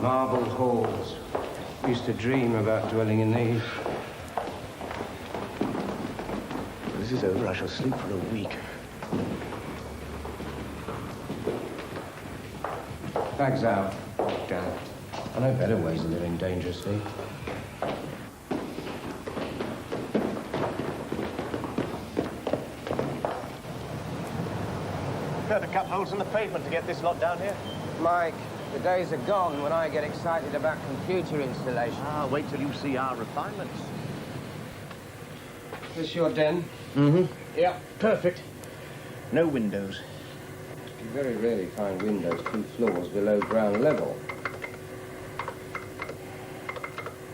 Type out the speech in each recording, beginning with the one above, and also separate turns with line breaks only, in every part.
Marble halls. Used to dream about dwelling in these.
When this is over, I shall sleep for a week.
Bags out. Damn. I know better ways of living dangerously.
Got to cut holes in the pavement to get this lot down here.
Mike, the days are gone when I get excited about computer installation.
Ah, wait till you see our refinements.
Is this your den?
Mm-hmm. Yeah, perfect. No windows.
You very rarely find windows 2 floors below ground level.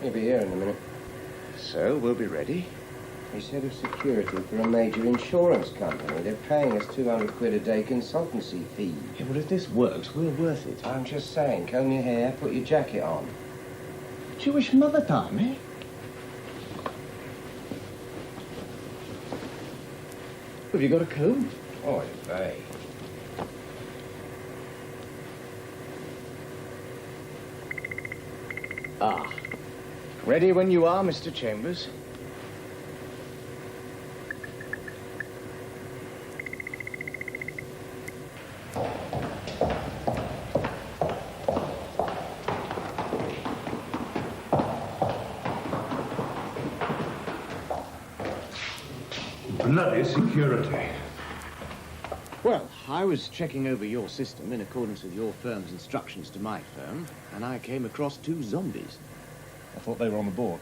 He'll be here in a minute.
So, we'll be ready.
He's head of security for a major insurance company. They're paying us 200 quid a day consultancy fee.
Yeah, well, if this works, we're worth it.
I'm just saying, comb your hair, put your jacket on.
Jewish mother time, eh? Have you got a comb?
Oy vey.
Ah. Ready when you are, Mr. Chambers.
Bloody security.
Well, I was checking over your system in accordance with your firm's instructions to my firm, and I came across 2 zombies.
I thought they were on the board.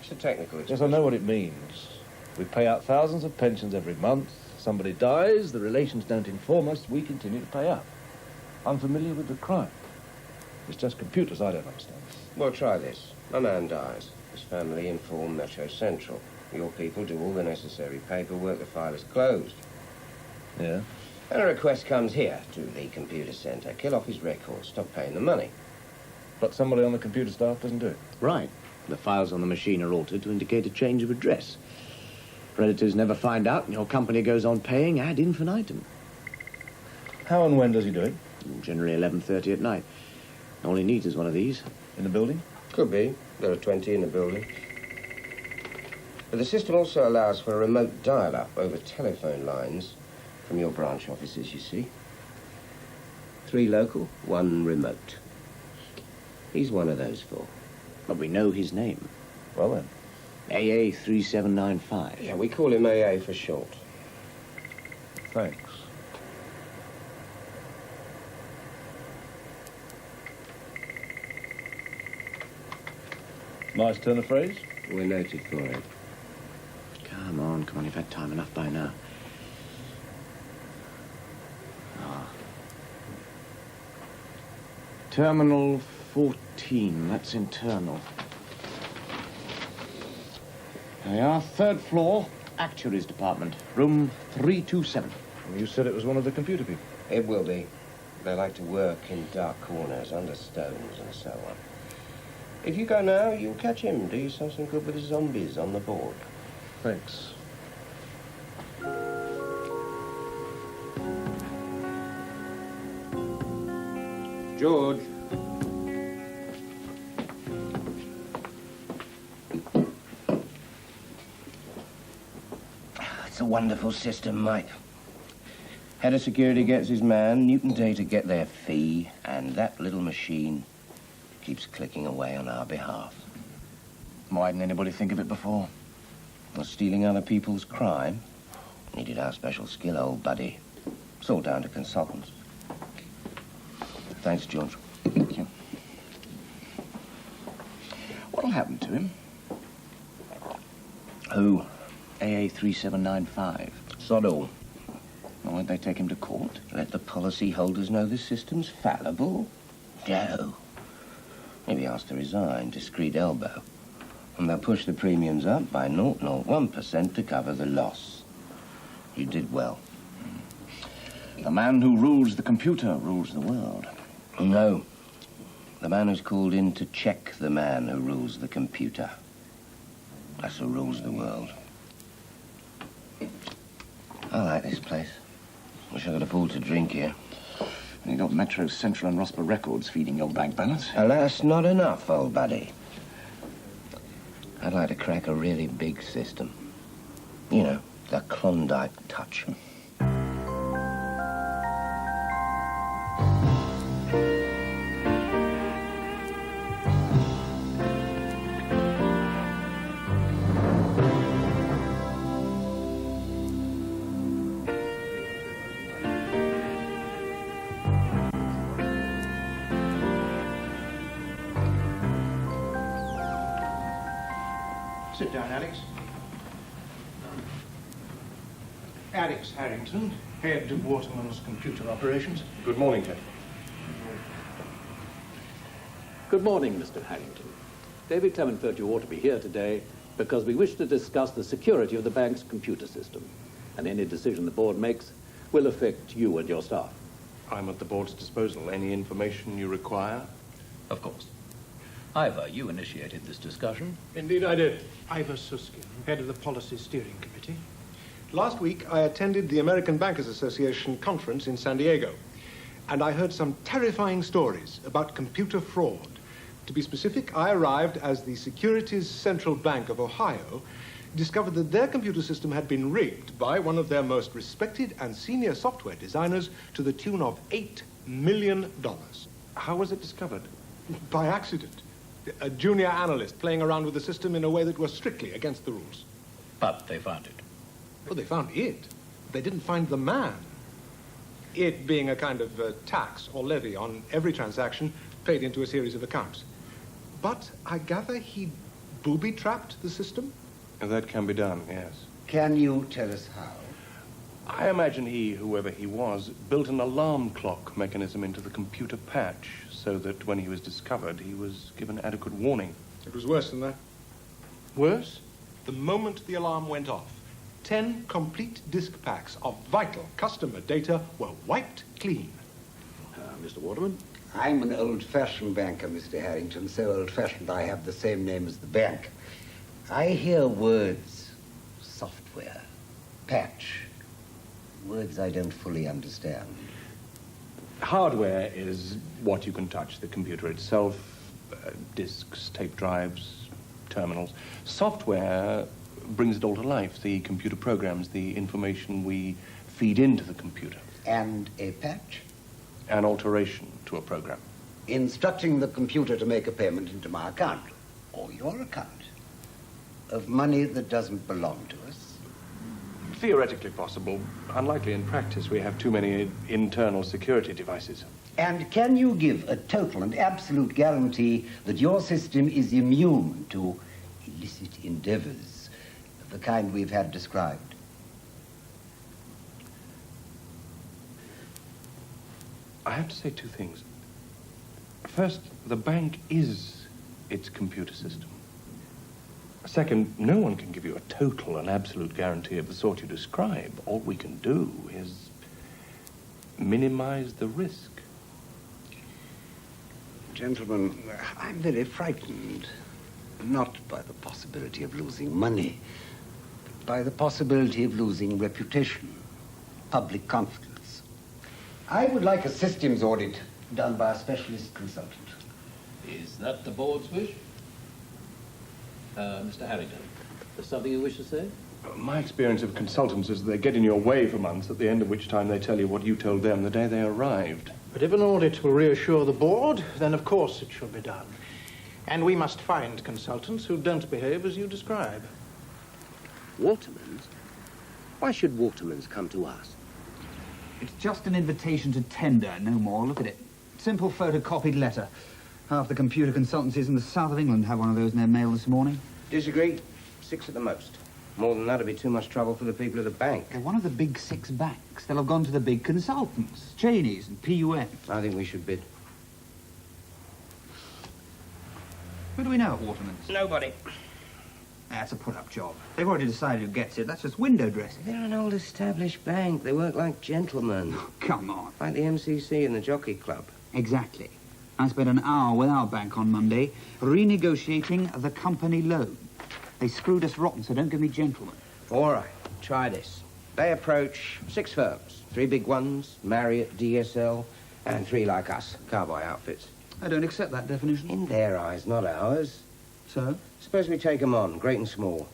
It's a technical
Yes,
expression.
I know what it means. We pay out thousands of pensions every month. Somebody dies, the relations don't inform us, we continue to pay up. Unfamiliar with the crime. It's just computers I don't understand.
Well, try this. A man dies. His family inform Metro Central. Your people do all the necessary paperwork. The file is closed.
Yeah?
And a request comes here to the computer centre. Kill off his records. Stop paying the money.
But somebody on the computer staff doesn't do it.
Right. The files on the machine are altered to indicate a change of address. Predators never find out, and your company goes on paying ad infinitum.
How and when does he do it?
Generally 11:30 at night. All he needs is one of these.
In the building?
Could be. There are 20 in the building. But the system also allows for a remote dial-up over telephone lines from your branch offices, you see. 3 local, 1 remote. He's one of those 4.
But we know his name.
Well then.
AA 3795.
Yeah, we call him AA for short.
Thanks. Nice turn of phrase.
We're noted for it.
Come on, you've had time enough by now. Ah. Terminal 14, that's internal. There we are, 3rd floor, actuaries department, room 327.
You said it was one of the computer people.
It will be. They like to work in dark corners, under stones and so on. If you go now, you'll catch him. Do yourself some good with the zombies on the board.
Thanks.
George. It's a wonderful system, Mike. Head of security gets his man, Newton Data get their fee, and that little machine keeps clicking away on our behalf.
Why didn't anybody think of it before?
Well, stealing other people's crime needed our special skill, old buddy. It's all down to consultants. Thanks, George.
Thank you. What'll happen to him?
Who?
AA 3795.
Sod all.
Well, won't they take him to court?
Let the policyholders know the system's fallible? No. Maybe asked to resign, discreet elbow. And they'll push the premiums up by 0.01% to cover the loss. You did well.
The man who rules the computer rules the world.
No. The man who's called in to check the man who rules the computer. That's who rules the world. I like this place. Wish I could afford to drink here.
And you got Metro, Central and Rosper Records feeding your bank balance.
Alas, not enough, old buddy. I'd like to crack a really big system. You know, the Klondike touch.
Sit down, Alex. Alex Harrington, head of Waterman's computer operations.
Good morning, Ted.
Good morning, Mr. Harrington. David Clement felt you ought to be here today because we wish to discuss the security of the bank's computer system. And any decision the board makes will affect you and your staff.
I'm at the board's disposal. Any information you require?
Of course. Ivor, you initiated this discussion.
Indeed I did. Ivor Suskin, head of the Policy Steering Committee. Last week, I attended the American Bankers Association conference in San Diego, and I heard some terrifying stories about computer fraud. To be specific, I arrived as the Securities Central Bank of Ohio, discovered that their computer system had been rigged by one of their most respected and senior software designers to the tune of $8 million.
How was it discovered?
By accident. A junior analyst playing around with the system in a way that was strictly against the rules.
But they found it.
Well, they found it. They didn't find the man. It being a kind of tax or levy on every transaction paid into a series of accounts. But I gather he booby-trapped the system?
That can be done, yes.
Can you tell us how?
I imagine he, whoever he was, built an alarm clock mechanism into the computer patch so that when he was discovered, he was given adequate warning.
It was worse than that.
Worse?
The moment the alarm went off, 10 complete disk packs of vital customer data were wiped clean.
Mr. Waterman?
I'm an old-fashioned banker, Mr. Harrington, so old-fashioned I have the same name as the bank. I hear words, software, patch, words I don't fully understand.
Hardware is what you can touch, the computer itself, disks, tape drives, terminals. Software brings it all to life, the computer programs, the information we feed into the computer.
And a patch?
An alteration to a program.
Instructing the computer to make a payment into my account, or your account, of money that doesn't belong to us.
Theoretically possible. Unlikely in practice. We have too many internal security devices.
And can you give a total and absolute guarantee that your system is immune to illicit endeavors of the kind we've had described?
I have to say two things. First, the bank is its computer system. Second, no one can give you a total and absolute guarantee of the sort you describe. All we can do is minimize the risk.
Gentlemen, I'm very frightened. Not by the possibility of losing money, but by the possibility of losing reputation, public confidence. I would like a systems audit done by a specialist consultant.
Is that the board's wish? Mr. Harrington,
There's something you wish to say?
My experience of consultants is that they get in your way for months, at the end of which time they tell you what you told them the day they arrived.
But if an audit will reassure the board, then of course it shall be done. And we must find consultants who don't behave as you describe.
Waterman's? Why should Waterman's come to us?
It's just an invitation to tender, no more. Look at it. Simple photocopied letter. Half the computer consultancies in the south of England have one of those in their mail this morning.
Disagree. 6 at the most. More than that would be too much trouble for the people at the bank.
They're one of the big 6 banks. They'll have gone to the big consultants, Cheney's and PUM.
I think we should bid.
Who do we know at Waterman's?
Nobody.
That's a put-up job. They've already decided who gets it. That's just window dressing.
They're an old established bank. They work like gentlemen.
Oh, come on.
Like the MCC and the Jockey Club.
Exactly. I spent an hour with our bank on Monday renegotiating the company loan. They screwed us rotten, so don't give me gentlemen.
All right, try this. They approach 6 firms. 3 big ones, Marriott, DSL, And 3 like us, cowboy outfits.
I don't accept that definition.
In their eyes, not ours.
So?
Suppose we take 'em on, great and small.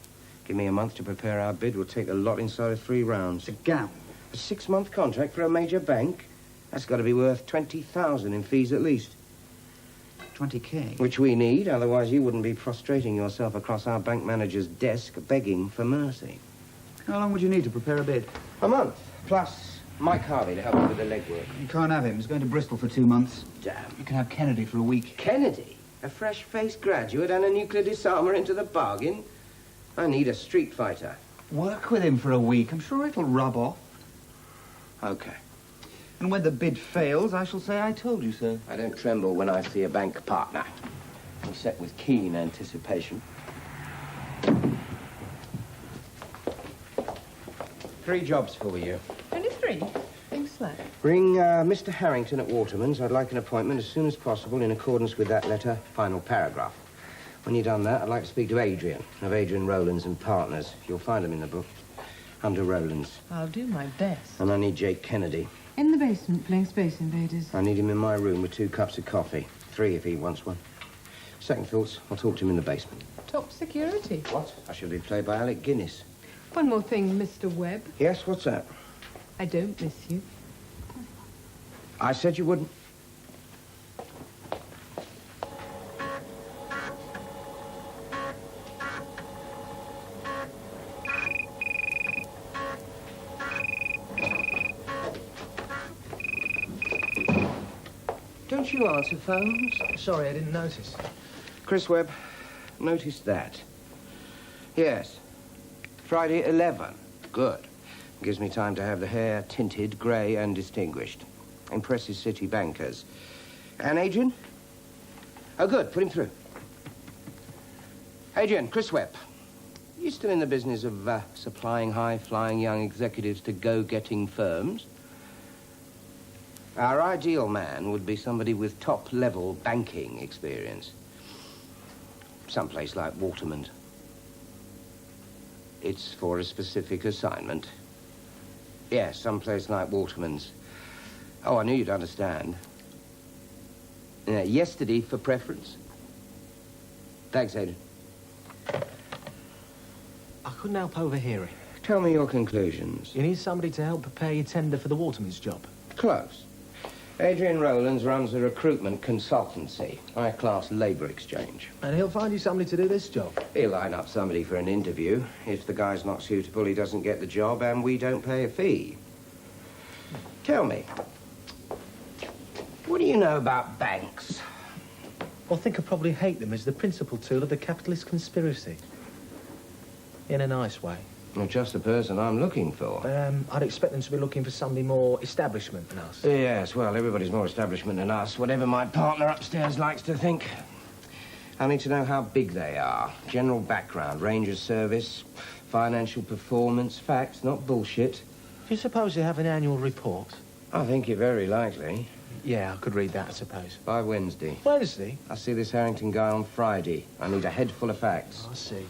Give me a month to prepare our bid. We'll take the lot inside of 3 rounds.
It's a gamble.
A 6-month contract for a major bank? That's got to be worth 20,000 in fees at least.
20K?
Which we need, otherwise you wouldn't be prostrating yourself across our bank manager's desk begging for mercy.
How long would you need to prepare a bid?
A month, plus Mike Harvey to help you with the legwork.
You can't have him. He's going to Bristol for 2 months.
Damn.
You can have Kennedy for a week.
Kennedy? A fresh-faced graduate and a nuclear disarmer into the bargain? I need a street fighter.
Work with him for a week. I'm sure it'll rub off.
Okay.
And when the bid fails, I shall say I told you so.
I don't tremble when I see a bank partner. I'm set with keen anticipation. 3 jobs for you.
Only 3? Being slack.
Ring Mr. Harrington at Waterman's. I'd like an appointment as soon as possible in accordance with that letter, final paragraph. When you've done that, I'd like to speak to Adrian, of Adrian Rowlands and Partners. You'll find him in the book. Under Rowlands.
I'll do my best.
And I need Jake Kennedy.
In the basement, playing Space Invaders.
I need him in my room with 2 cups of coffee. 3 if he wants one. Second thoughts, I'll talk to him in the basement.
Top security.
What? I shall be played by Alec Guinness.
One more thing, Mr. Webb.
Yes, what's that?
I don't miss you.
I said you wouldn't. Don't you answer phones?
Sorry, I didn't notice.
Chris Webb, noticed that. Yes. Friday at 11. Good. Gives me time to have the hair tinted, grey and distinguished. Impresses city bankers. And Adrian? Oh, good. Put him through. Adrian, Chris Webb. You still in the business of supplying high-flying young executives to go-getting firms? Our ideal man would be somebody with top-level banking experience. Someplace like Waterman's. It's for a specific assignment. Yes, someplace like Waterman's. Oh, I knew you'd understand. Yesterday for preference. Thanks, Adrian.
I couldn't help overhearing.
Tell me your conclusions.
You need somebody to help prepare your tender for the Waterman's job.
Close. Adrian Rowlands runs a recruitment consultancy, high-class labour exchange.
And he'll find you somebody to do this job.
He'll line up somebody for an interview. If the guy's not suitable, he doesn't get the job, and we don't pay a fee. Tell me, what do you know about banks?
I think I probably hate them as the principal tool of the capitalist conspiracy. In a nice way.
Not just the person I'm looking for.
I'd expect them to be looking for somebody more establishment than us.
Yes, well, everybody's more establishment than us, whatever my partner upstairs likes to think. I need to know how big they are. General background, range of service, financial performance, facts, not bullshit.
Do you suppose you have an annual report?
I think you're very likely.
Yeah, I could read that, I suppose.
By Wednesday.
Wednesday?
I'll see this Harrington guy on Friday. I need a head full of facts.
I see.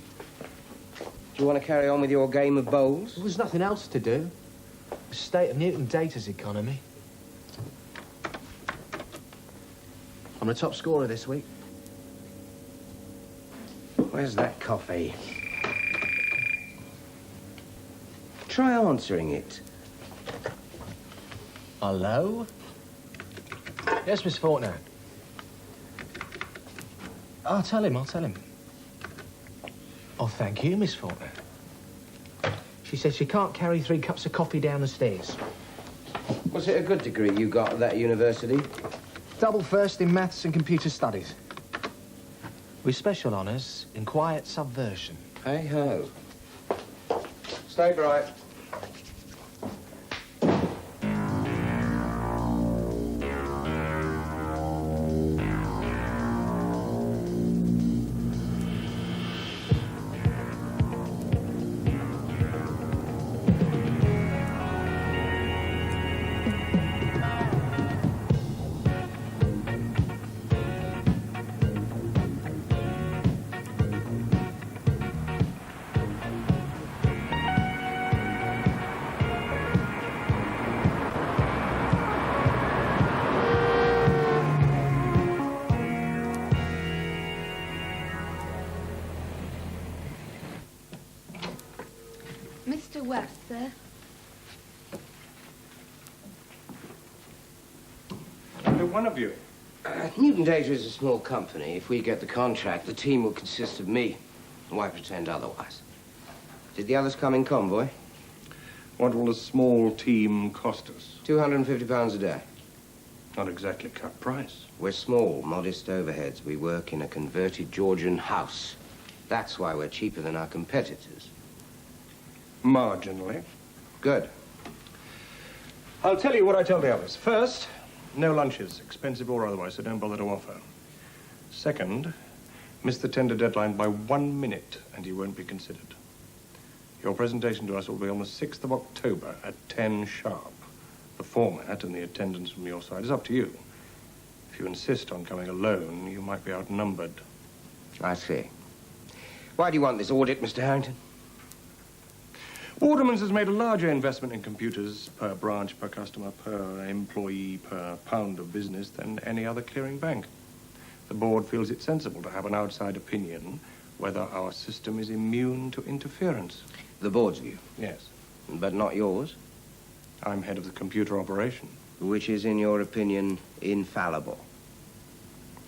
Do you want to carry on with your game of bowls?
Well, there's nothing else to do. The state of Newton Data's economy. I'm the top scorer this week.
Where's that coffee? Try answering it.
Hello? Yes, Miss Fortnite. I'll tell him. Oh, thank you, Miss Faulkner. She said she can't carry 3 cups of coffee down the stairs.
Was it a good degree you got at that university?
Double first in maths and computer studies. With special honours in quiet subversion.
Hey-ho. Stay bright.
one of you?
Newton Data is a small company. If we get the contract, the team will consist of me. Why pretend otherwise? Did the others come in convoy?
What will a small team cost us?
£250 a day.
Not exactly cut price.
We're small, modest overheads. We work in a converted Georgian house. That's why we're cheaper than our competitors.
Marginally.
Good.
I'll tell you what I tell the others. First, no lunches, expensive or otherwise, so don't bother to offer. Second, miss the tender deadline by 1 minute and you won't be considered. Your presentation to us will be on the 6th of October at 10 sharp. The format and the attendance from your side is up to you. If you insist on coming alone, you might be outnumbered.
I see. Why do you want this audit, Mr. Harrington?
Waterman's has made a larger investment in computers per branch, per customer, per employee, per pound of business than any other clearing bank. The board feels it sensible to have an outside opinion whether our system is immune to interference.
The board's view?
Yes.
But not yours?
I'm head of the computer operation.
Which is, in your opinion, infallible?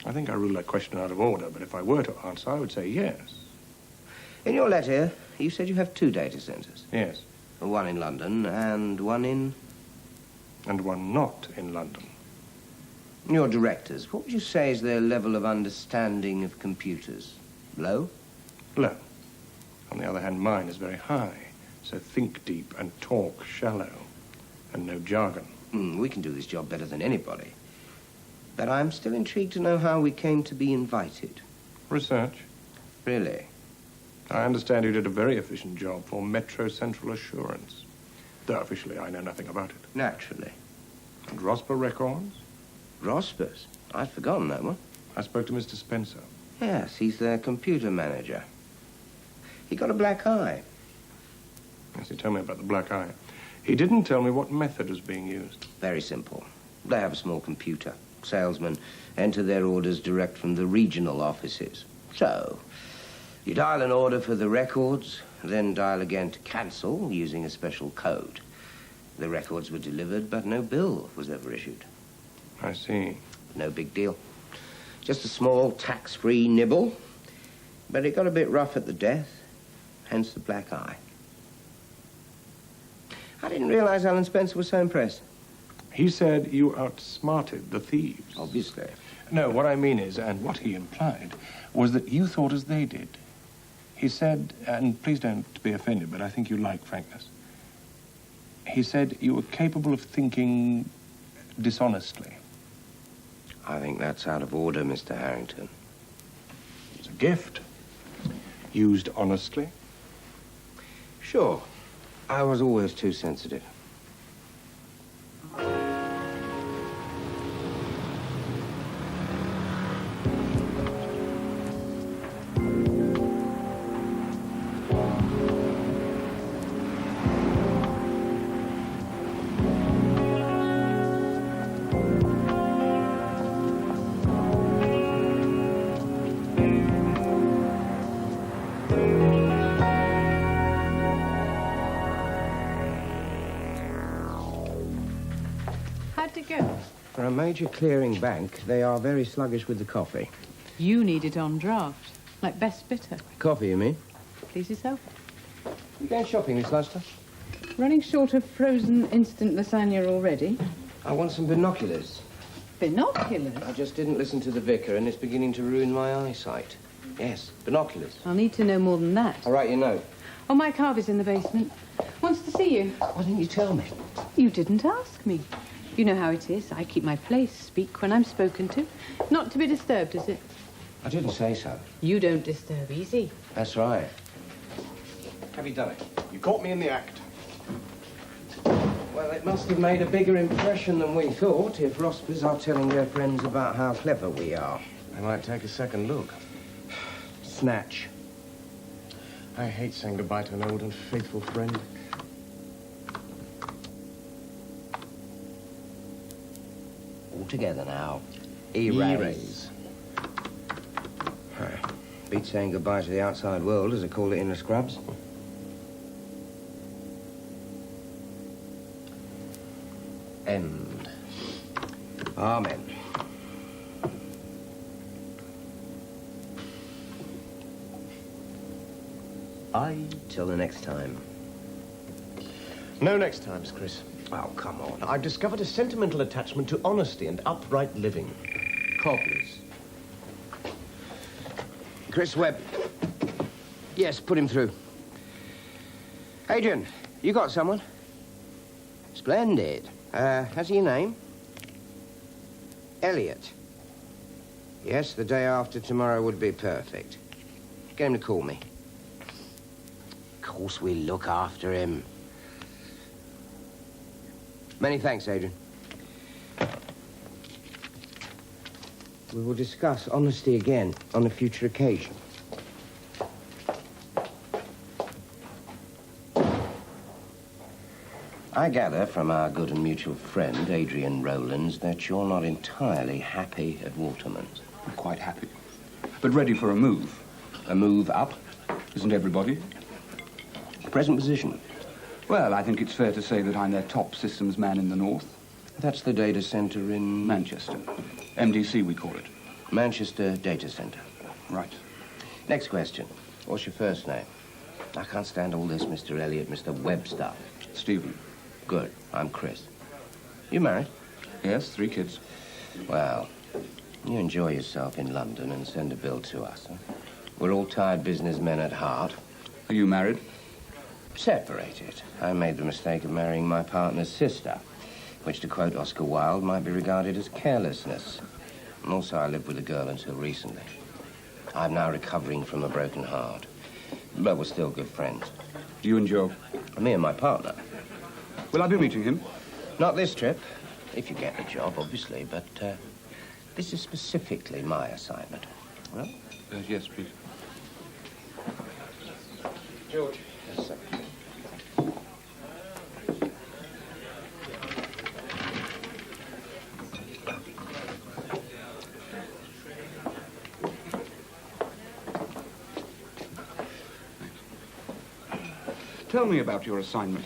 I think I ruled that question out of order, but if I were to answer, I would say yes.
In your letter, you said you have 2 data centers.
Yes.
One in London and one in...
And one not in London.
Your directors, what would you say is their level of understanding of computers? Low?
Low. On the other hand, mine is very high. So think deep and talk shallow. And no jargon.
We can do this job better than anybody. But I'm still intrigued to know how we came to be invited.
Research.
Really?
I understand you did a very efficient job for Metro Central Assurance. Though officially I know nothing about it.
Naturally.
And Rosper Records?
Rosper's? I'd forgotten that one.
I spoke to Mr. Spencer.
Yes, he's their computer manager. He got a black eye.
Yes, he told me about the black eye. He didn't tell me what method was being used.
Very simple. They have a small computer. Salesmen enter their orders direct from the regional offices. So, you dial an order for the records, then dial again to cancel using a special code. The records were delivered, but no bill was ever issued.
I see.
No big deal. Just a small tax-free nibble. But it got a bit rough at the death, hence the black eye. I didn't realize Alan Spencer was so impressed.
He said you outsmarted the thieves.
Obviously.
No, what I mean is, and what he implied, was that you thought as they did. He said, and please don't be offended, but I think you like frankness. He said you were capable of thinking dishonestly.
I think that's out of order, Mr. Harrington.
It's a gift. Used honestly.
Sure. I was always too sensitive.
How'd it go?
For a major clearing bank, they are very sluggish with the coffee.
You need it on draft, like best bitter.
Coffee, you mean?
Please yourself.
You going shopping this lunchtime?
Running short of frozen instant lasagna already?
I want some binoculars.
Binoculars?
I just didn't listen to the vicar, and it's beginning to ruin my eyesight. Yes, binoculars.
I'll need to know more than that.
I'll write you a note.
Oh, my carver's in the basement. Wants to see you.
Why didn't you tell me?
You didn't ask me. You know how it is. I keep my place, speak when I'm spoken to. Not to be disturbed, is it?
I didn't say so.
You don't disturb easy.
That's right.
Have you done it? You caught me in the act.
Well, it must have made a bigger impression than we thought if Rospers are telling their friends about how clever we are.
They might take a second look.
Snatch.
I hate saying goodbye to an old and faithful friend.
All together now. Erase. Beat saying goodbye to the outside world, as they call it in the scrubs. End. Amen. Till the next time.
No next times, Chris.
Oh, come on.
I've discovered a sentimental attachment to honesty and upright living. Cobblers.
Chris Webb. Yes, put him through. Adrian, you got someone? Splendid. Has he a name? Elliot. Yes, the day after tomorrow would be perfect. Get him to call me. Of course we'll look after him. Many thanks, Adrian. We will discuss honesty again on a future occasion. I gather from our good and mutual friend, Adrian Rowlands, that you're not entirely happy at Waterman's.
I'm quite happy, but ready for a move.
A move up?
Isn't everybody?
Present position?
Well, I think it's fair to say that I'm their top systems man in the north.
That's the data center in...
Manchester. MDC, we call it.
Manchester Data Center.
Right.
Next question. What's your first name? I can't stand all this Mr. Elliot, Mr. Webb stuff.
Stephen.
Good. I'm Chris. You married?
Yes, 3 kids.
Well, you enjoy yourself in London and send a bill to us, huh? We're all tired businessmen at heart.
Are you married?
Separated. I made the mistake of marrying my partner's sister, which, to quote Oscar Wilde, might be regarded as carelessness. And also, I lived with a girl until recently. I'm now recovering from a broken heart, but we're still good friends.
You and Joe?
Me and my partner.
Will I be meeting him?
Not this trip, if you get the job, obviously, but this is specifically my assignment. Well?
Yes, please.
George. Yes, sir.
Tell me about your assignment.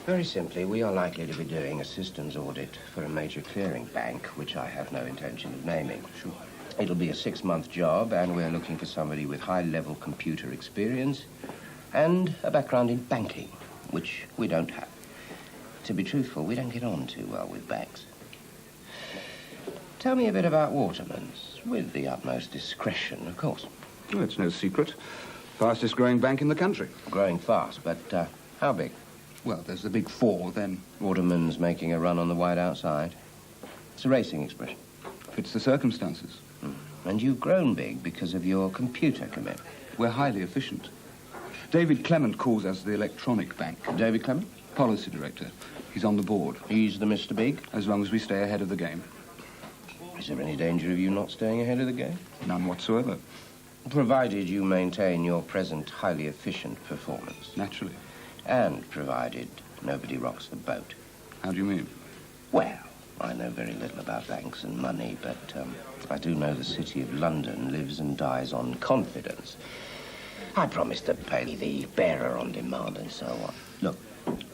Very simply, we are likely to be doing a systems audit for a major clearing bank, which I have no intention of naming.
Sure.
It'll be a 6-month job, and we're looking for somebody with high-level computer experience and a background in banking, which we don't have. To be truthful, we don't get on too well with banks. Tell me a bit about Waterman's, with the utmost discretion, of course.
Well, it's no secret. Fastest growing bank in the country.
Growing fast, but how big?
Well, there's the big 4, then.
Waterman's making a run on the wide outside. It's a racing expression.
Fits the circumstances.
And you've grown big because of your computer commitment.
We're highly efficient. David Clement calls us the electronic bank.
David Clement?
Policy director. He's on the board.
He's the Mr. Big?
As long as we stay ahead of the game.
Is there any danger of you not staying ahead of the game?
None whatsoever.
Provided you maintain your present highly efficient performance.
Naturally.
And provided nobody rocks the boat.
How do you mean?
Well, I know very little about banks and money, but I do know the City of London lives and dies on confidence. I promised to pay the bearer on demand and so on. Look,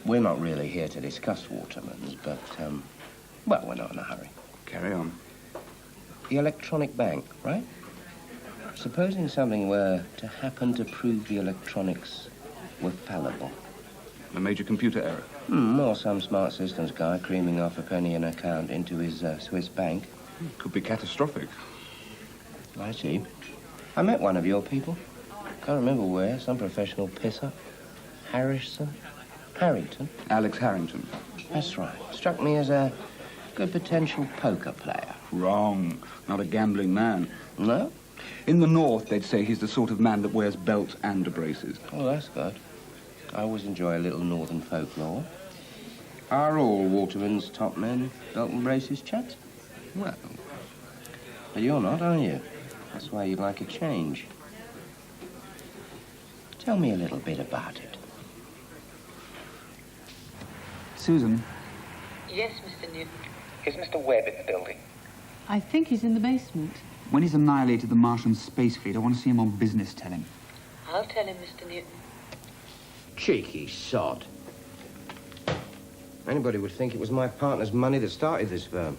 we're not really here to discuss Waterman's, but, well, we're not in a hurry.
Carry on.
The electronic bank, right? Supposing something were to happen to prove the electronics were fallible.
A major computer error?
Or some smart systems guy creaming off a penny an account into his Swiss bank.
Could be catastrophic.
I see. I met one of your people. Can't remember where. Some professional pisser. Harrison? Harrington?
Alex Harrington.
That's right. Struck me as a good potential poker player.
Wrong. Not a gambling man.
No?
In the north, they'd say he's the sort of man that wears belt and braces.
Oh, that's good. I always enjoy a little northern folklore. Are all Waterman's top men belt and braces chaps?
Well...
But you're not, are you? That's why you'd like a change. Tell me a little bit about it.
Susan?
Yes, Mr. Newton.
Is Mr. Webb in the building?
I think he's in the basement.
When he's annihilated the Martian space fleet, I want to see him on business, tell him.
I'll tell him, Mr. Newton.
Cheeky sod. Anybody would think it was my partner's money that started this firm.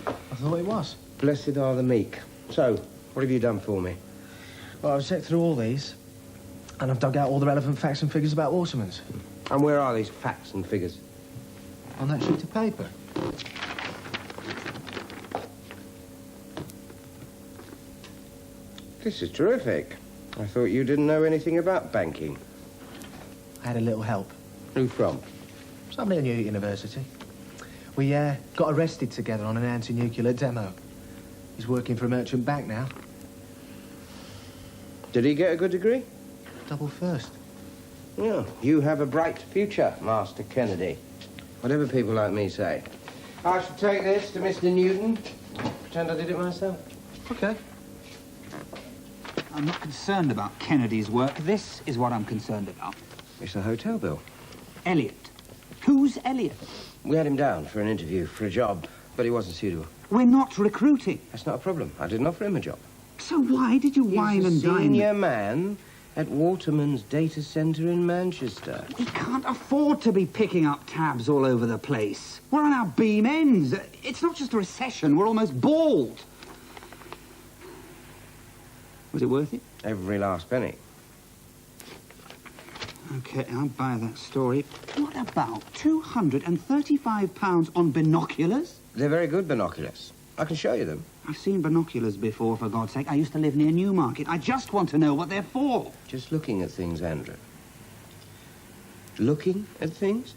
I thought it was.
Blessed are the meek. So, what have you done for me?
Well, I've checked through all these. And I've dug out all the relevant facts and figures about Waterman's.
And where are these facts and figures?
On that sheet of paper.
This is terrific. I thought you didn't know anything about banking.
I had a little help.
Who from?
Somebody I knew at university. We got arrested together on an anti-nuclear demo. He's working for a merchant bank now.
Did he get a good degree?
Double first.
Yeah, you have a bright future, Master Kennedy. Whatever people like me say. I shall take this to Mr. Newton. Pretend I did it myself.
Okay.
I'm not concerned about Kennedy's work. This is what I'm concerned about.
It's the hotel bill.
Elliot. Who's Elliot?
We had him down for an interview for a job, but he wasn't suitable.
We're not recruiting.
That's not a problem. I didn't offer him a job.
So why did you wine and
He's a
dine?
senior man at Waterman's data centre in Manchester.
We can't afford to be picking up tabs all over the place. We're on our beam ends. It's not just a recession. We're almost bald. Was it worth it?
Every last penny.
OK, I'll buy that story. What about £235 on binoculars?
They're very good binoculars. I can show you them.
I've seen binoculars before, for God's sake. I used to live near Newmarket. I just want to know what they're for.
Just looking at things, Andrew. Looking at things?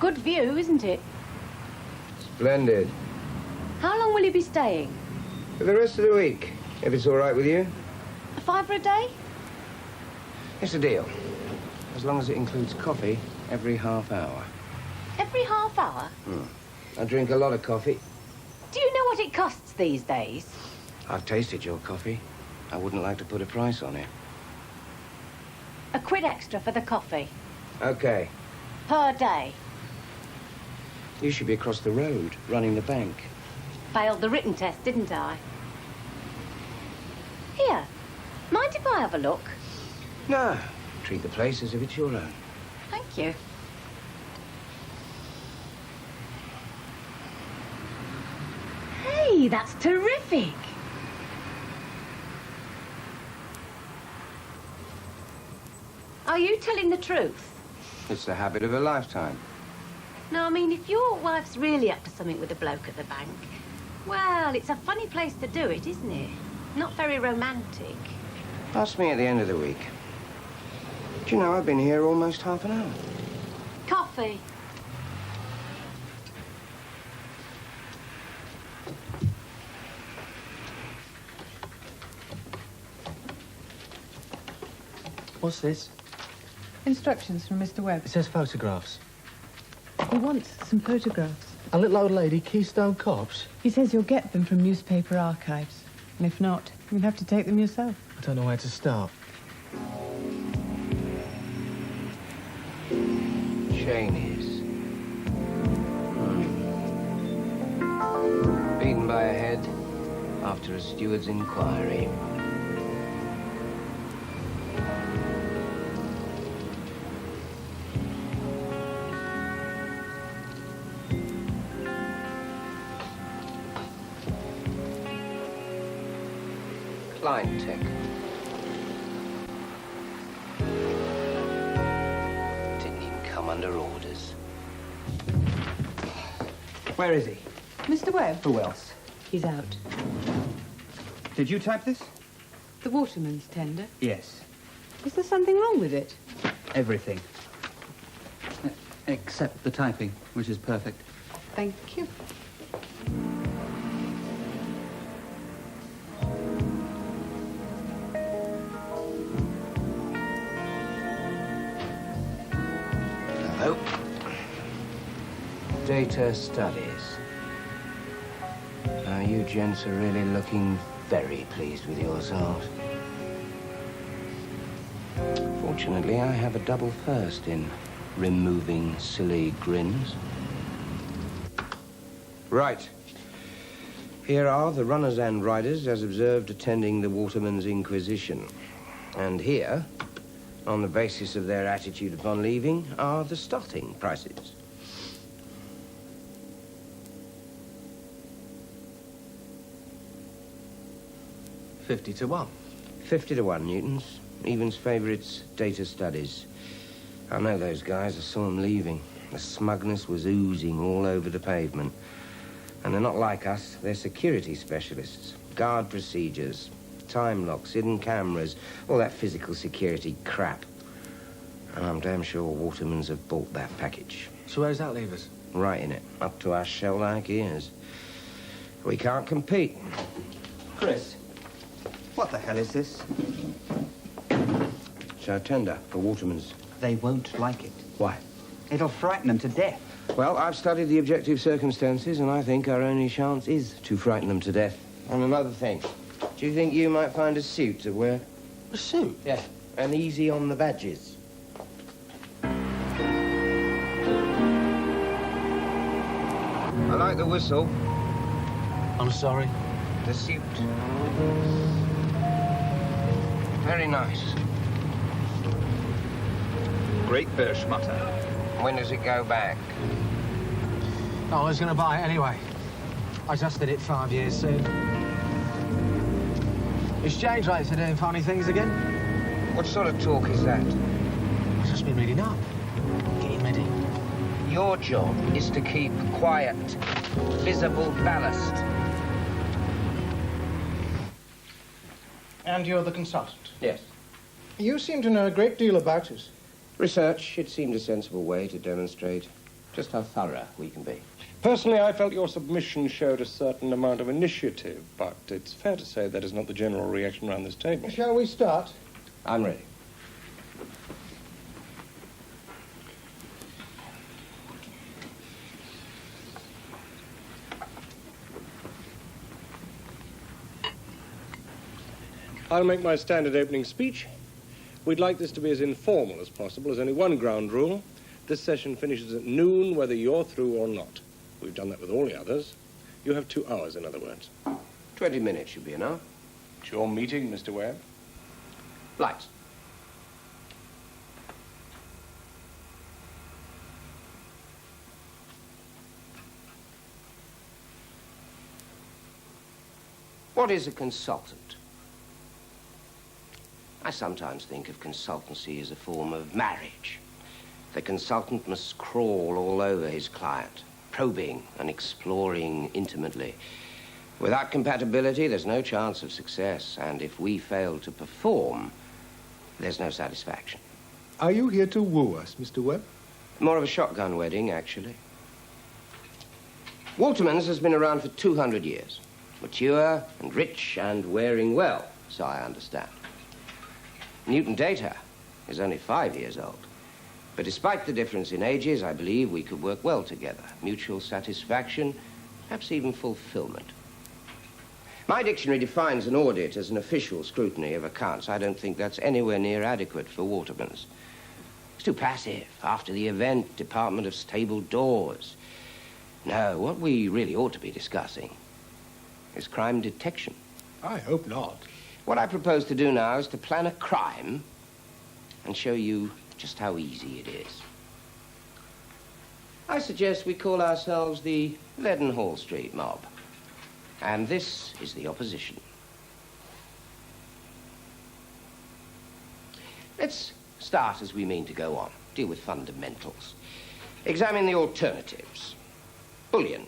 Good view, isn't it?
Splendid.
How long will you be staying?
For the rest of the week, if it's all right with you.
A fiver a day?
It's a deal. As long as it includes coffee every half hour.
Every half hour?
I drink a lot of coffee.
Do you know what it costs these days?
I've tasted your coffee. I wouldn't like to put a price on it.
£1 extra for the coffee.
Okay.
Per day.
You should be across the road, running the bank.
Failed the written test, didn't I? Here, mind if I have a look?
No. Treat the place as if it's your own.
Thank you. Hey, that's terrific. Are you telling the truth?
It's the habit of a lifetime.
No, I mean, if your wife's really up to something with a bloke at the bank, well, it's a funny place to do it, isn't it? Not very romantic.
Ask me at the end of the week. Do you know, I've been here almost half an hour.
Coffee.
What's this?
Instructions from Mr. Webb.
It says photographs.
He wants some photographs.
A little old lady, Keystone Cops.
He says you'll get them from newspaper archives. And if not, you'll have to take them yourself.
I don't know where to start.
Cheney's. Beaten by a head after a steward's inquiry. Tech. Didn't even come under orders.
Where is he?
Mr. Webb?
Who else?
He's out.
Did you type this?
The Waterman's tender?
Yes.
Is there something wrong with it?
Everything. Except the typing, which is perfect.
Thank you.
Hello. Data studies. you gents are really looking very pleased with yourselves. Fortunately, I have a double first in removing silly grins. Right. Here are the runners and riders as observed attending the Waterman's Inquisition. And here, on the basis of their attitude upon leaving, are the starting prices.
$50 to 1.
50 to 1, Newtons. Even's favourites, data studies. I know those guys. I saw them leaving. The smugness was oozing all over the pavement. And they're not like us. They're security specialists. Guard procedures, time locks, hidden cameras, all that physical security crap. And I'm damn sure Watermans have bought that package.
So where does that leave us?
Right in it, up to our shell-like ears. We can't compete.
Chris, what the hell is this?
It's our tender for Watermans.
They won't like it.
Why?
It'll frighten them to death.
Well, I've studied the objective circumstances, and I think our only chance is to frighten them to death. And another thing. Do you think you might find a suit to wear?
A suit?
Yeah, and easy on the badges. I like the whistle.
I'm sorry.
The suit. Very nice.
Great bit of schmutter.
When does it go back?
Oh, I was going to buy it anyway. I just did it 5 years soon. Exchange rates are doing funny things again.
What sort of talk is that?
I've just been reading up. Getting ready.
Your job is to keep quiet, visible ballast.
And you're the consultant?
Yes.
You seem to know a great deal about it.
Research, it seemed a sensible way to demonstrate just how thorough we can be.
Personally, I felt your submission showed a certain amount of initiative, but it's fair to say that is not the general reaction around this table.
Shall we start?
I'm ready.
I'll make my standard opening speech. We'd like this to be as informal as possible. There's only one ground rule. This session finishes at noon, whether you're through or not. We've done that with all the others. You have 2 hours, in other words.
20 minutes should be enough.
It's your meeting, Mr. Webb.
Lights. What is a consultant? I sometimes think of consultancy as a form of marriage. The consultant must crawl all over his client, probing and exploring intimately. Without compatibility, there's no chance of success, and if we fail to perform, there's no satisfaction.
Are you here to woo us, Mr. Webb?
More of a shotgun wedding, actually. Waterman's has been around for 200 years. Mature and rich and wearing well, so I understand. Newton Data is only 5 years old. But despite the difference in ages, I believe we could work well together. Mutual satisfaction, perhaps even fulfillment. My dictionary defines an audit as an official scrutiny of accounts. I don't think that's anywhere near adequate for Waterman's. It's too passive. After the event, Department of Stable Doors. No, what we really ought to be discussing is crime detection.
I hope not.
What I propose to do now is to plan a crime and show you just how easy it is. I suggest we call ourselves the Leadenhall Street Mob. And this is the opposition. Let's start as we mean to go on. Deal with fundamentals. Examine the alternatives. Bullion.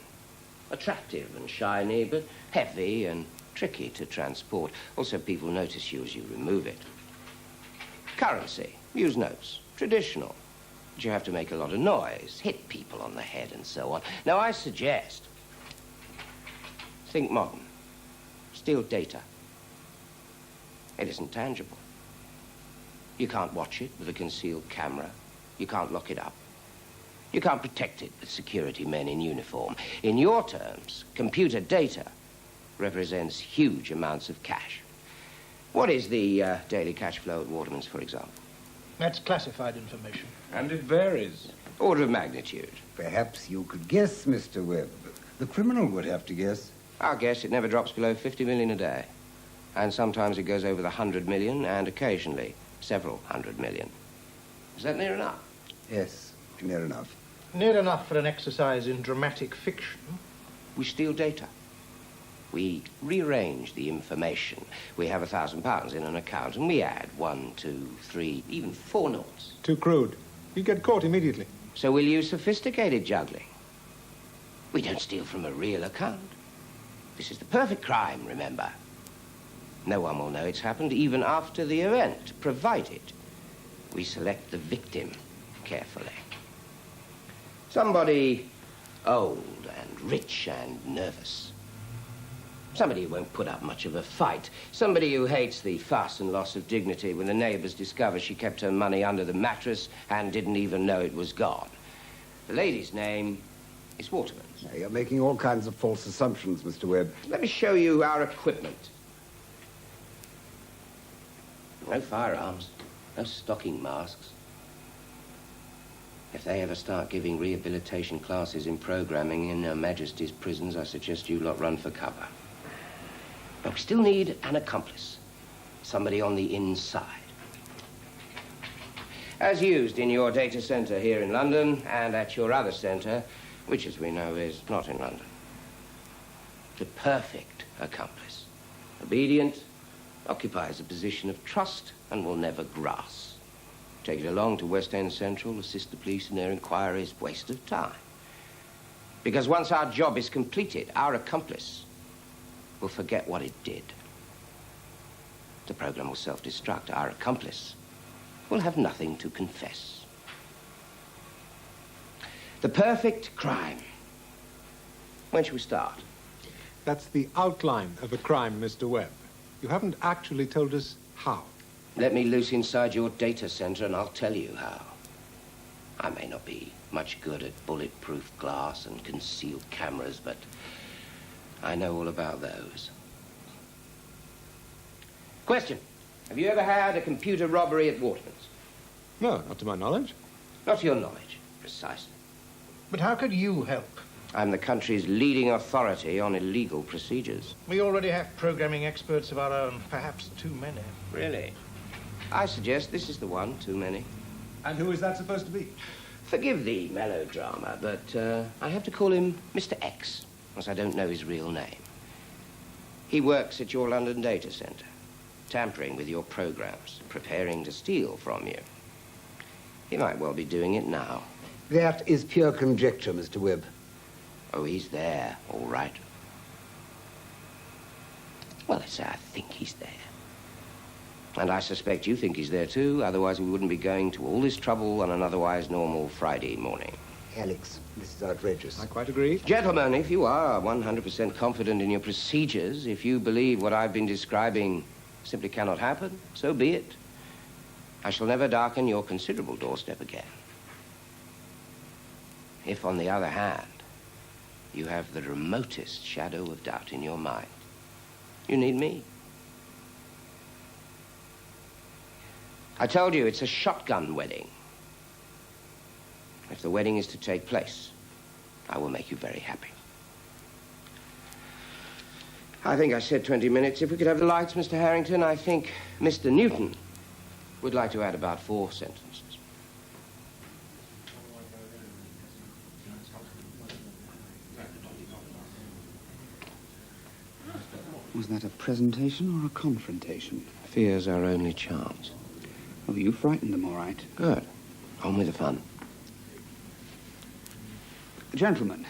Attractive and shiny, but heavy and tricky to transport. Also, people notice you as you remove it. Currency. Use notes. Traditional. But you have to make a lot of noise, hit people on the head and so on. Now, I suggest, think modern. Steal data. It isn't tangible. You can't watch it with a concealed camera. You can't lock it up. You can't protect it with security men in uniform. In your terms, computer data represents huge amounts of cash. What is the daily cash flow at Waterman's, for example?
That's classified information.
And it varies.
Order of magnitude.
Perhaps you could guess, Mr. Webb. The criminal would have to guess.
I'll guess it never drops below 50 million a day. And sometimes it goes over the 100 million, and occasionally several 100 million. Is that near enough?
Yes, near enough.
Near enough for an exercise in dramatic fiction.
We steal data. We rearrange the information. We have £1,000 in an account, and we add 1, 2, 3, even 4 noughts.
Too crude. You get caught immediately.
So we'll use sophisticated juggling. We don't steal from a real account. This is the perfect crime, remember. No one will know it's happened even after the event, provided we select the victim carefully. Somebody old and rich and nervous. Somebody who won't put up much of a fight. Somebody who hates the fuss and loss of dignity when the neighbors discover she kept her money under the mattress and didn't even know it was gone. The lady's name is Waterman.
Now, you're making all kinds of false assumptions, Mr. Webb.
Let me show you our equipment. No firearms, no stocking masks. If they ever start giving rehabilitation classes in programming in Her Majesty's prisons, I suggest you lot run for cover. But we still need an accomplice. Somebody on the inside. As used in your data center here in London and at your other center, which, as we know, is not in London. The perfect accomplice. Obedient, occupies a position of trust, and will never grass. Take it along to West End Central, assist the police in their inquiries, waste of time. Because once our job is completed, our accomplice will forget what it did. The program will self-destruct. Our accomplice will have nothing to confess. The perfect crime. When shall we start?
That's the outline of a crime, Mr. Webb. You haven't actually told us how.
Let me loose inside your data center and I'll tell you how. I may not be much good at bulletproof glass and concealed cameras, but I know all about those. Question. Have you ever had a computer robbery at Waterman's?
No, not to my knowledge.
Not to your knowledge, precisely.
But how could you help?
I'm the country's leading authority on illegal procedures.
We already have programming experts of our own, perhaps too many.
Really? I suggest this is the one, too many.
And who is that supposed to be?
Forgive the melodrama, but I have to call him Mr. X, as I don't know his real name. He works at your London data center, tampering with your programs, preparing to steal from you. He might well be doing it now.
That is pure conjecture, Mr. Webb.
Oh, he's there, all right. Well, let's say I think he's there. And I suspect you think he's there too, otherwise we wouldn't be going to all this trouble on an otherwise normal Friday morning.
Alex, this is outrageous.
I quite agree.
Gentlemen, if you are 100% confident in your procedures, if you believe what I've been describing simply cannot happen, so be it. I shall never darken your considerable doorstep again. If, on the other hand, you have the remotest shadow of doubt in your mind, you need me. I told you it's a shotgun wedding. If the wedding is to take place, I will make you very happy. I think I said 20 minutes. If we could have the lights, Mr. Harrington, I think Mr. Newton would like to add about 4 sentences.
Was that a presentation or a confrontation?
Fear's our only chance.
Oh, you frightened them, all right.
Good. On with the fun.
Gentlemen,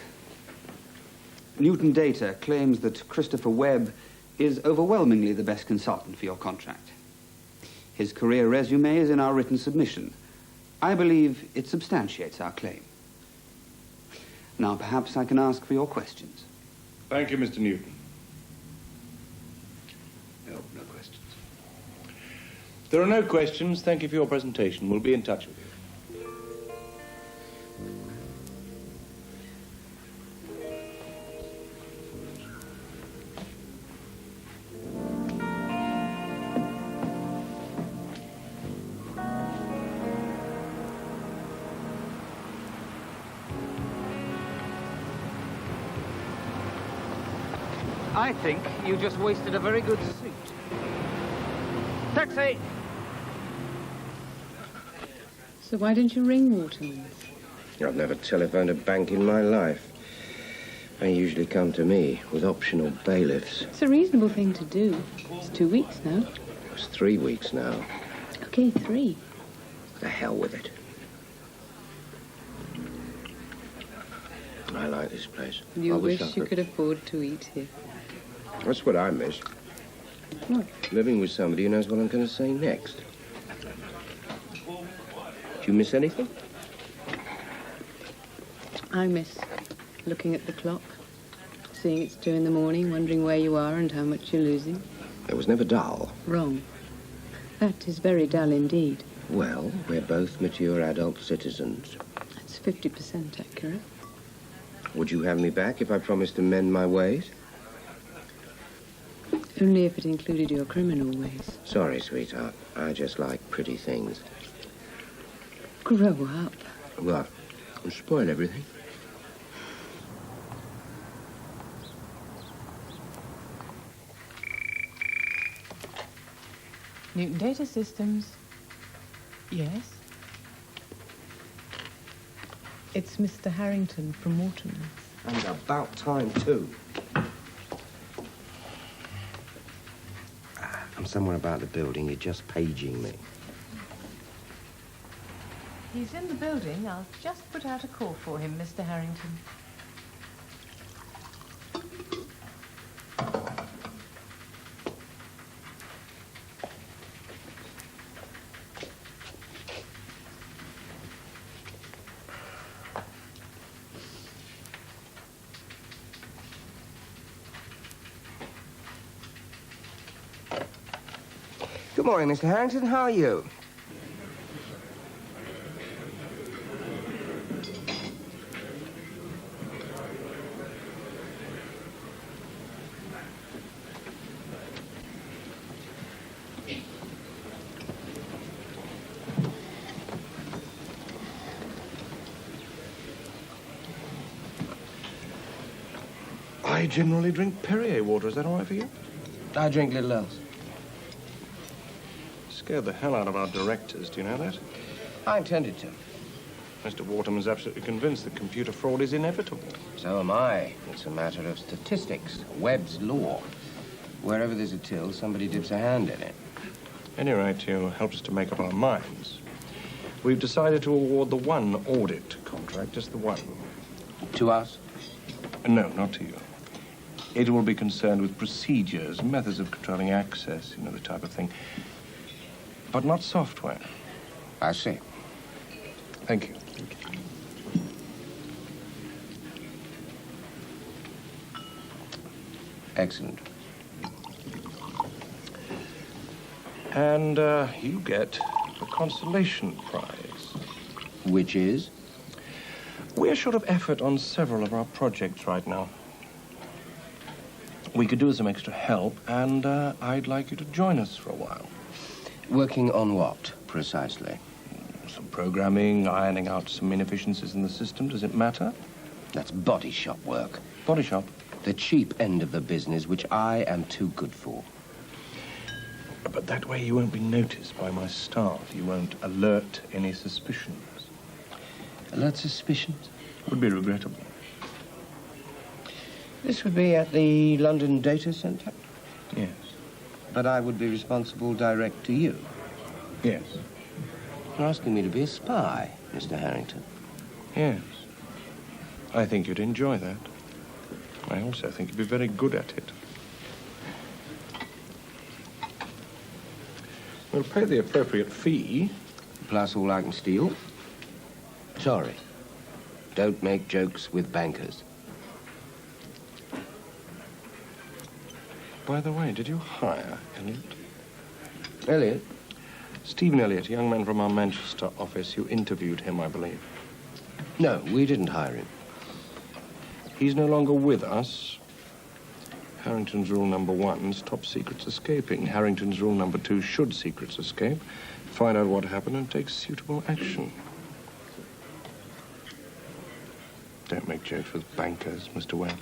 Newton Data claims that Christopher Webb is overwhelmingly the best consultant for your contract. His career resume is in our written submission. I believe it substantiates our claim. Now, perhaps I can ask for your questions.
Thank you, Mr. Newton.
No questions.
If there are no questions, thank you for your presentation. We'll be in touch with you.
I think you just wasted a very good suit. Taxi!
So why didn't you ring Waterman's?
I've never telephoned a bank in my life. They usually come to me with optional bailiffs.
It's a reasonable thing to do. It's 2 weeks now.
It's 3 weeks now.
Okay, 3.
The hell with it. I like this place.
You
I
wish
I
you could afford to eat here.
That's what I miss.
What?
Living with somebody who knows what I'm going to say next. Do you miss anything?
I miss looking at the clock, seeing it's 2 in the morning, wondering where you are and how much you're losing.
It was never dull.
Wrong. That is very dull indeed.
Well, we're both mature adult citizens.
That's 50% accurate.
Would you have me back if I promised to mend my ways?
Only if it included your criminal ways.
Sorry, sweetheart. I just like pretty things.
Grow up.
What? Spoil everything?
Newton Data Systems. Yes? It's Mr. Harrington from Waterman's.
And about time, too. I'm somewhere about the building. You're just paging me.
He's in the building. I'll just put out a call for him, Mr. Harrington.
Good morning, Mr. Harrington. How are you?
I generally drink Perrier water. Is that all right for you?
I drink little else.
Scared the hell out of our directors, do you know that?
I intended to.
Mr. Waterman's absolutely convinced that computer fraud is inevitable.
So am I. It's a matter of statistics, Webb's law. Wherever there's a till, somebody dips a hand in it.
At any rate, you helped us to make up our minds. We've decided to award the one audit contract, just the one.
To us?
No, not to you. It will be concerned with procedures, methods of controlling access, you know, the type of thing. But not software.
I see.
Thank you.
Excellent.
And you get the consolation prize.
Which is?
We're short of effort on several of our projects right now. We could do with some extra help, and I'd like you to join us for a while.
Working on what, precisely?
Some programming, ironing out some inefficiencies in the system. Does it matter?
That's body shop work.
Body shop?
The cheap end of the business, which I am too good for.
But that way you won't be noticed by my staff. You won't alert any suspicions.
Alert suspicions?
Would be regrettable.
This would be at the London Data Centre?
Yes.
But I would be responsible direct to you?
Yes.
You're asking me to be a spy, Mr. Harrington?
Yes. I think you'd enjoy that. I also think you'd be very good at it. We'll pay the appropriate fee.
Plus all I can steal? Sorry. Don't make jokes with bankers.
By the way, did you hire Elliot?
Elliot?
Stephen Elliot, a young man from our Manchester office. You interviewed him, I believe.
No, we didn't hire him.
He's no longer with us. Harrington's rule number 1 is top secrets escaping. Harrington's rule number 2, should secrets escape, find out what happened and take suitable action. Don't make jokes with bankers, Mr. Webb.